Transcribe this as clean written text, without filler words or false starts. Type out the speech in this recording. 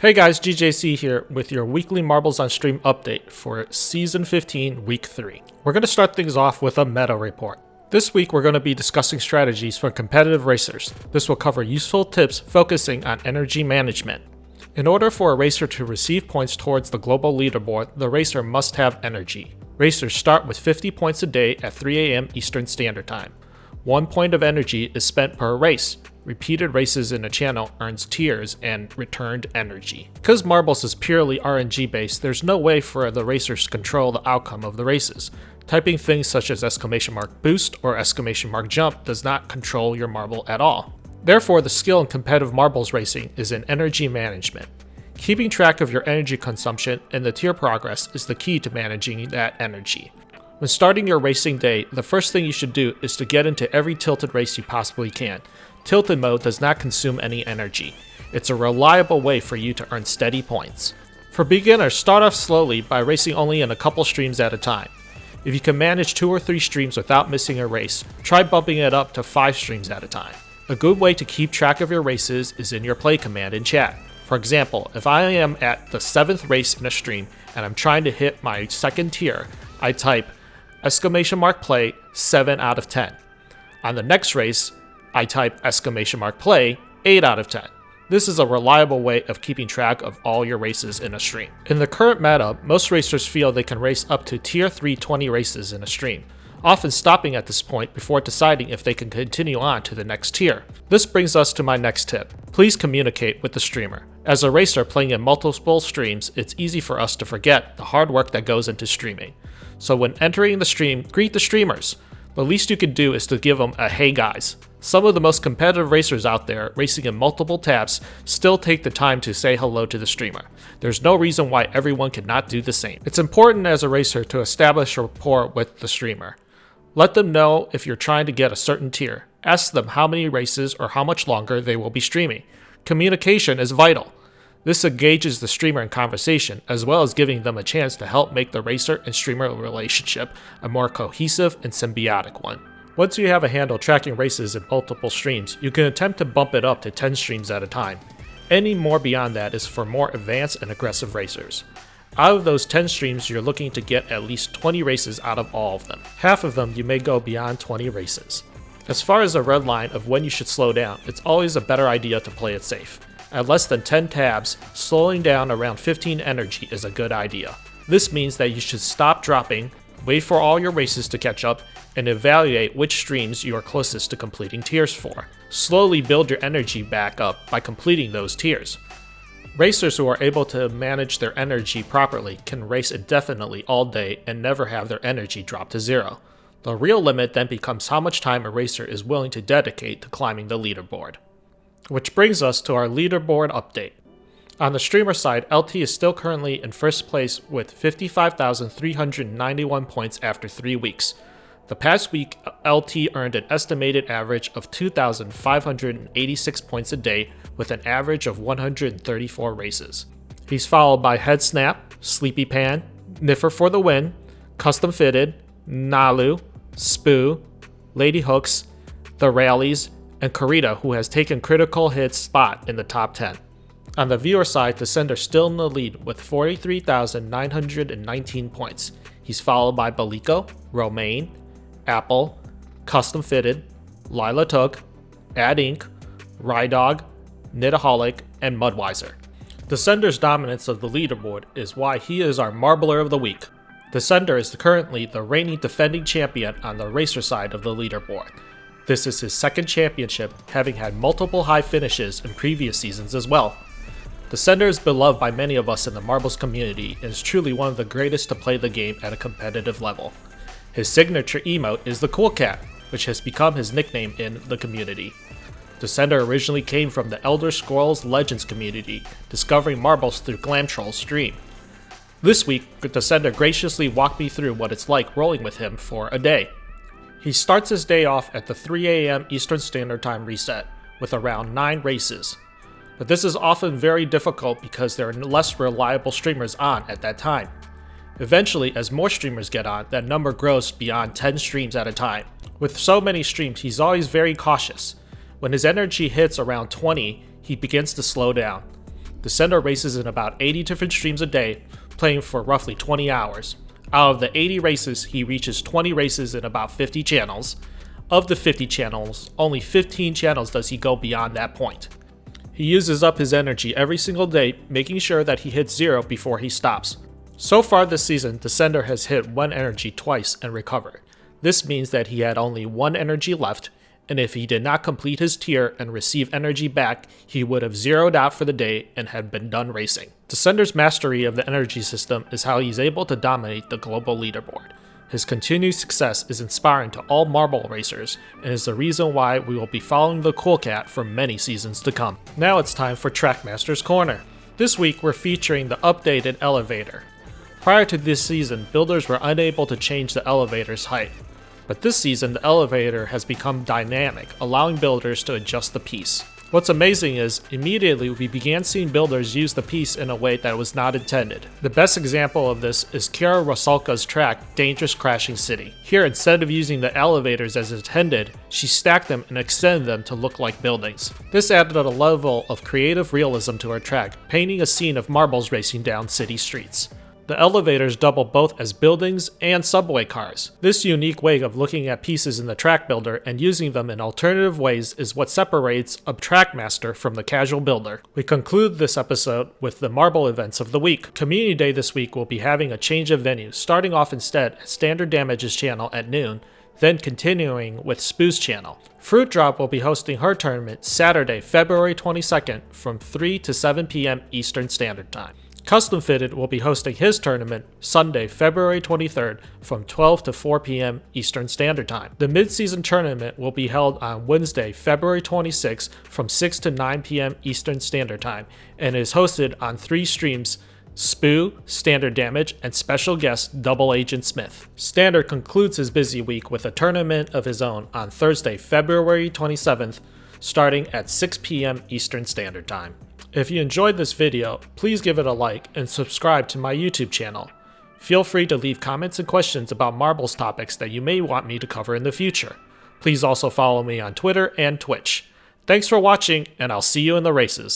Hey guys, GJC here with your weekly Marbles on Stream update for Season 15, Week 3. We're going to start things off with a meta report. This week we're going to be discussing strategies for competitive racers. This will cover useful tips focusing on energy management. In order for a racer to receive points towards the global leaderboard, the racer must have energy. Racers start with 50 points a day at 3 AM Eastern Standard Time. 1 point of energy is spent per race. Repeated races in a channel earns tiers and returned energy. Because Marbles is purely RNG based, there's no way for the racers to control the outcome of the races. Typing things such as !boost or !jump does not control your marble at all. Therefore, the skill in competitive marbles racing is in energy management. Keeping track of your energy consumption and the tier progress is the key to managing that energy. When starting your racing day, the first thing you should do is to get into every tilted race you possibly can. Tilted mode does not consume any energy. It's a reliable way for you to earn steady points. For beginners, start off slowly by racing only in a couple streams at a time. If you can manage 2 or 3 streams without missing a race, try bumping it up to 5 streams at a time. A good way to keep track of your races is in your play command in chat. For example, if I am at the 7th race in a stream and I'm trying to hit my 2nd tier, I type !play 7 out of 10. On the next race, I type !play 8 out of 10. This is a reliable way of keeping track of all your races in a stream. In the current meta, most racers feel they can race up to tier 3 20 races in a stream, often stopping at this point before deciding if they can continue on to the next tier. This brings us to my next tip. Please communicate with the streamer. As a racer playing in multiple streams, it's easy for us to forget the hard work that goes into streaming. So when entering the stream, greet the streamers. The least you can do is to give them a "Hey guys." Some of the most competitive racers out there, racing in multiple tabs, still take the time to say hello to the streamer. There's no reason why everyone cannot do the same. It's important as a racer to establish a rapport with the streamer. Let them know if you're trying to get a certain tier. Ask them how many races or how much longer they will be streaming. Communication is vital. This engages the streamer in conversation, as well as giving them a chance to help make the racer and streamer relationship a more cohesive and symbiotic one. Once you have a handle tracking races in multiple streams, you can attempt to bump it up to 10 streams at a time. Any more beyond that is for more advanced and aggressive racers. Out of those 10 streams, you're looking to get at least 20 races out of all of them. Half of them you may go beyond 20 races. As far as a red line of when you should slow down, it's always a better idea to play it safe. At less than 10 tabs, slowing down around 15 energy is a good idea. This means that you should stop dropping, wait for all your races to catch up, and evaluate which streams you are closest to completing tiers for. Slowly build your energy back up by completing those tiers. Racers who are able to manage their energy properly can race indefinitely all day and never have their energy drop to 0. The real limit then becomes how much time a racer is willing to dedicate to climbing the leaderboard. Which brings us to our leaderboard update. On the streamer side, LT is still currently in first place with 55,391 points after 3 weeks. The past week, LT earned an estimated average of 2,586 points a day with an average of 134 races. He's followed by Head Snap, Sleepy Pan, Niffer for the Win, Custom Fitted, Nalu, Spoo, Lady Hooks, The Rallies, and Corita, who has taken Critical Hit's spot in the top 10. On the viewer side, Daseender still in the lead with 43,919 points. He's followed by Baliko, Romaine, Apple, Custom Fitted, Lila Took, Ad Inc., Rydog, Knitaholic, and Mudwiser. Daseender's dominance of the leaderboard is why he is our Marbler of the Week. Daseender is currently the reigning defending champion on the racer side of the leaderboard. This is his 2nd championship, having had multiple high finishes in previous seasons as well. Daseender is beloved by many of us in the Marbles community and is truly one of the greatest to play the game at a competitive level. His signature emote is the Cool Cat, which has become his nickname in the community. Daseender originally came from the Elder Scrolls Legends community, discovering Marbles through Glamtroll's stream. This week, Daseender graciously walked me through what it's like rolling with him for a day. He starts his day off at the 3 AM Eastern Standard Time reset, with around 9 races. But this is often very difficult because there are less reliable streamers on at that time. Eventually, as more streamers get on, that number grows beyond 10 streams at a time. With so many streams, he's always very cautious. When his energy hits around 20, he begins to slow down. Daseender races in about 80 different streams a day, playing for roughly 20 hours. Out of the 80 races, he reaches 20 races in about 50 channels. Of the 50 channels, only 15 channels does he go beyond that point. He uses up his energy every single day, making sure that he hits 0 before he stops. So far this season, Daseender has hit 1 energy twice and recovered. This means that he had only 1 energy left, and if he did not complete his tier and receive energy back, he would have zeroed out for the day and had been done racing. Daseender's mastery of the energy system is how he's able to dominate the global leaderboard. His continued success is inspiring to all marble racers, and is the reason why we will be following the Cool Cat for many seasons to come. Now it's time for Trackmaster's Corner. This week we're featuring the updated elevator. Prior to this season, builders were unable to change the elevator's height. But this season, the elevator has become dynamic, allowing builders to adjust the piece. What's amazing is, immediately we began seeing builders use the piece in a way that was not intended. The best example of this is Kira Rosalka's track, Dangerous Crashing City. Here, instead of using the elevators as intended, she stacked them and extended them to look like buildings. This added a level of creative realism to her track, painting a scene of marbles racing down city streets. The elevators double both as buildings and subway cars. This unique way of looking at pieces in the track builder and using them in alternative ways is what separates a trackmaster from the casual builder. We conclude this episode with the marble events of the week. Community Day this week will be having a change of venue, starting off instead at Standard Damage's channel at noon, then continuing with Spoo's channel. Fruit Drop will be hosting her tournament Saturday, February 22nd from 3 to 7 p.m. Eastern Standard Time. Custom Fitted will be hosting his tournament Sunday, February 23rd from 12 to 4 p.m. Eastern Standard Time. The mid-season tournament will be held on Wednesday, February 26th from 6 to 9 p.m. Eastern Standard Time and is hosted on 3 streams: Spoo, Standard Damage, and special guest Double Agent Smith. Standard concludes his busy week with a tournament of his own on Thursday, February 27th, starting at 6 p.m. Eastern Standard Time. If you enjoyed this video, please give it a like and subscribe to my YouTube channel. Feel free to leave comments and questions about marbles topics that you may want me to cover in the future. Please also follow me on Twitter and Twitch. Thanks for watching, and I'll see you in the races.